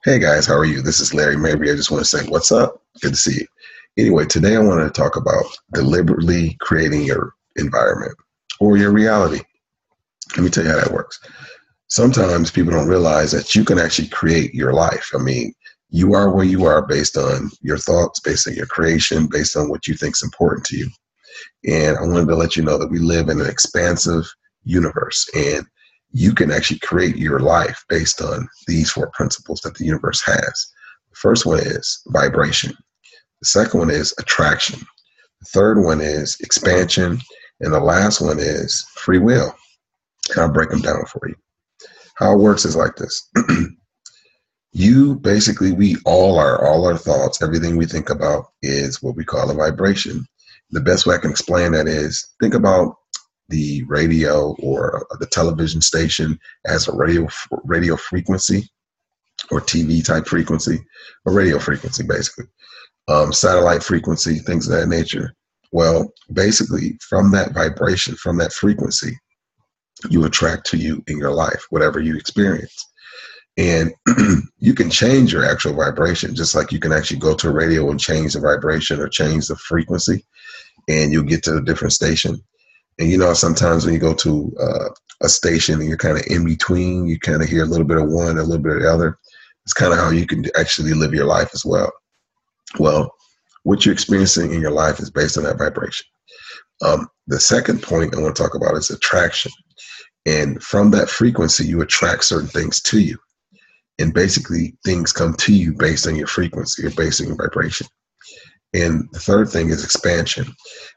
Hey guys, how are you? This is Larry Mabry. I just want to say, what's up? Good to see you. Anyway, today I wanted to talk about deliberately creating your environment or your reality. Let me tell you how that works. Sometimes people don't realize that you can actually create your life. I mean, you are where you are based on your thoughts, based on your creation, based on what you think is important to you. And I wanted to let you know that we live in an expansive universe and you can actually create your life based on these four principles that the universe has. The first one is vibration. The second one is attraction. The third one is expansion. And the last one is free will. And I'll break them down for you. How it works is like this. We all are, all our thoughts, everything we think about is what we call a vibration. The best way I can explain that is think about the radio or the television station as a radio frequency or TV type frequency, a radio frequency basically, satellite frequency, things of that nature. Well, basically from that vibration, from that frequency, you attract to you in your life, whatever you experience. And you can change your actual vibration, just like you can actually go to a radio and change the vibration or change the frequency, and you'll get to a different station. And sometimes when you go to a station and you're kind of in between, you kind of hear a little bit of one, a little bit of the other. It's kind of how you can actually live your life as well. Well, what you're experiencing in your life is based on that vibration. The second point I want to talk about is attraction. And from that frequency, you attract certain things to you. And basically, things come to you based on your frequency or based on your vibration. And the third thing is expansion.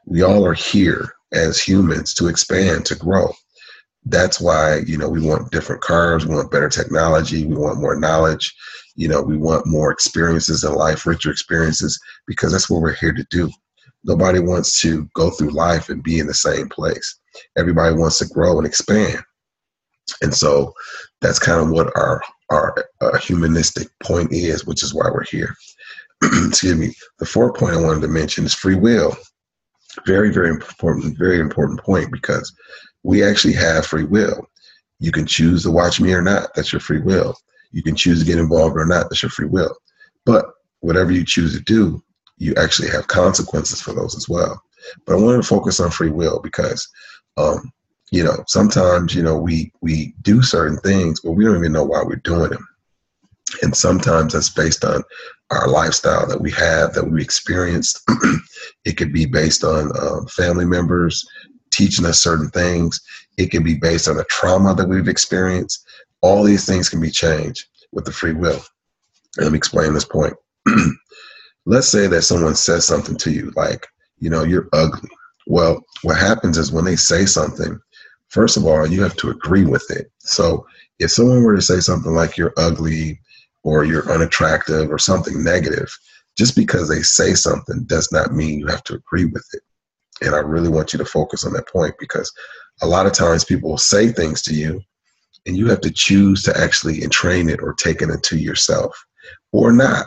We all are here as humans to expand, to grow. That's why, we want different cars, we want better technology, we want more knowledge, we want more experiences in life, richer experiences, because that's what we're here to do. Nobody wants to go through life and be in the same place. Everybody wants to grow and expand. And so that's kind of what our humanistic point is, which is why we're here. Excuse me. The fourth point I wanted to mention is free will. Very, very important point, because we actually have free will. You can choose to watch me or not. That's your free will. You can choose to get involved or not. That's your free will. But whatever you choose to do, you actually have consequences for those as well. But I wanted to focus on free will because, sometimes, we do certain things, but we don't even know why we're doing them. And sometimes that's based on our lifestyle that we have, that we experienced. It could be based on family members teaching us certain things. It can be based on a trauma that we've experienced. All these things can be changed with the free will. And let me explain this point. Let's say that someone says something to you like, you're ugly. Well, what happens is when they say something, first of all, you have to agree with it. So if someone were to say something like you're ugly or you're unattractive or something negative, just because they say something does not mean you have to agree with it. And I really want you to focus on that point, because a lot of times people will say things to you and you have to choose to actually entrain it or take it into yourself or not.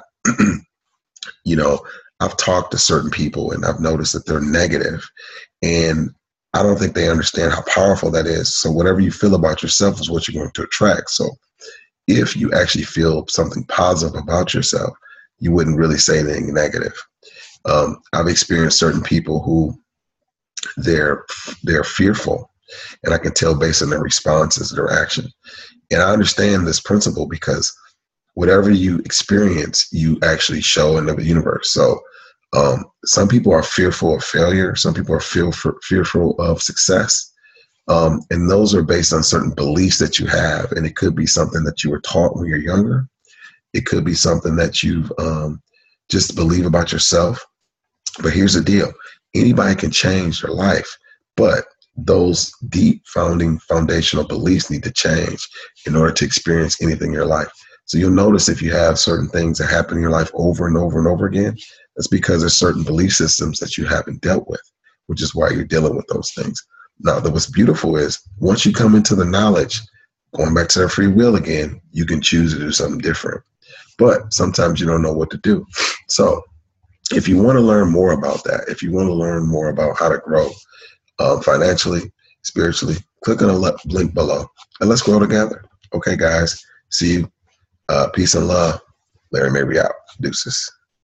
I've talked to certain people and I've noticed that they're negative, and I don't think they understand how powerful that is. So whatever you feel about yourself is what you're going to attract. So if you actually feel something positive about yourself, you wouldn't really say anything negative. I've experienced certain people who they're fearful, and I can tell based on their responses, their action. And I understand this principle because whatever you experience, you actually show in the universe. So some people are fearful of failure. Some people are fearful of success. And those are based on certain beliefs that you have. And it could be something that you were taught when you're younger. It could be something that you've just believe about yourself. But here's the deal. Anybody can change their life, but those deep foundational beliefs need to change in order to experience anything in your life. So you'll notice if you have certain things that happen in your life over and over and over again, that's because there's certain belief systems that you haven't dealt with, which is why you're dealing with those things. Now, what's beautiful is once you come into the knowledge, going back to their free will again, you can choose to do something different. But sometimes you don't know what to do. So if you want to learn more about that, if you want to learn more about how to grow financially, spiritually, click on the link below and let's grow together. Okay, guys, see you. Peace and love. Larry Mabry out. Deuces.